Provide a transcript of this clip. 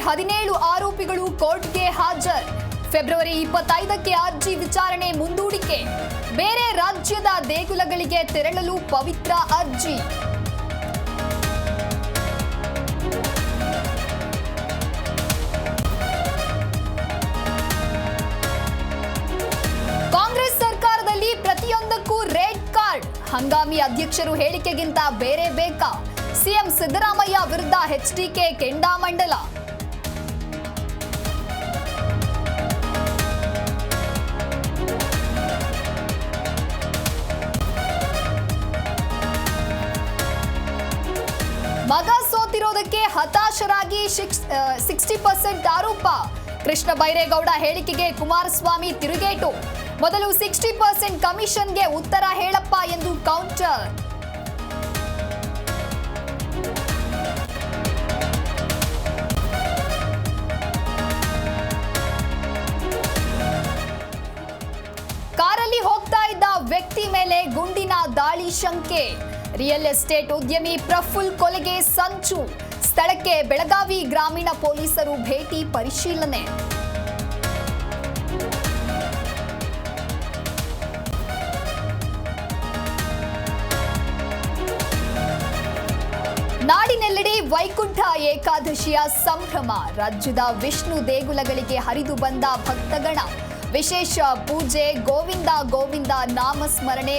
17 ಆರೋಪಿಗಳು ಕೋರ್ಟ್ಗೆ ಹಾಜರ್. ಫೆಬ್ರವರಿ 25ಕ್ಕೆ ಅರ್ಜಿ ವಿಚಾರಣೆ ಮುಂದೂಡಿಕೆ. ಬೇರೆ ರಾಜ್ಯದ ದೇಗುಲಗಳಿಗೆ ತೆರಳಲು ಪವಿತ್ರ ಅರ್ಜಿ. ಕಾಂಗ್ರೆಸ್ ಸರ್ಕಾರದಲ್ಲಿ ಪ್ರತಿಯೊಂದಕ್ಕೂ ರೆಡ್ ಕಾರ್ಡ್. ಹಂಗಾಮಿ ಅಧ್ಯಕ್ಷರು ಹೇಳಿಕೆಗಿಂತ ಬೇರೆ ಬೇಕಾ? ಸಿಎಂ ಸಿದ್ದರಾಮಯ್ಯ ವಿರುದ್ಧ ಎಚ್ಡಿಕೆ ಕೆಂಡಾಮಂಡಲ. ಮಗ ಸೋತಿರೋದಕ್ಕೆ ಹತಾಶರಾಗಿ 60% ಆರೋಪ. ಕೃಷ್ಣ ಬೈರೇಗೌಡ ಹೇಳಿಕೆಗೆ ಕುಮಾರಸ್ವಾಮಿ ತಿರುಗೇಟು. ಮೊದಲು 60% ಕಮಿಷನ್ಗೆ ಉತ್ತರ ಹೇಳಪ್ಪ ಎಂದು ಕೌಂಟರ್. ಕಾರಲ್ಲಿ ಹೋಗ್ತಾ ಇದ್ದ ವ್ಯಕ್ತಿ ಮೇಲೆ ಗುಂಡಿನ ದಾಳಿ ಶಂಕೆ. ರಿಯಲ್ ಎಸ್ಟೇಟ್ ಉದ್ಯಮಿ ಪ್ರಫುಲ್ ಕೊಲೆಗೆ ಸಂಚು. ಸ್ಥಳಕ್ಕೆ ಬೆಳಗಾವಿ ಗ್ರಾಮೀಣ ಪೊಲೀಸರು ಭೇಟಿ ಪರಿಶೀಲನೆ. ನಾಡಿನೆಲ್ಲೆಡೆ ವೈಕುಂಠ ಏಕಾದಶಿಯ ಸಂಭ್ರಮ. ರಾಜ್ಯದ ವಿಷ್ಣು ದೇಗುಲಗಳಿಗೆ ಹರಿದು ಬಂದ ಭಕ್ತಗಣ. ವಿಶೇಷ ಪೂಜೆ, ಗೋವಿಂದ ಗೋವಿಂದ ನಾಮಸ್ಮರಣೆ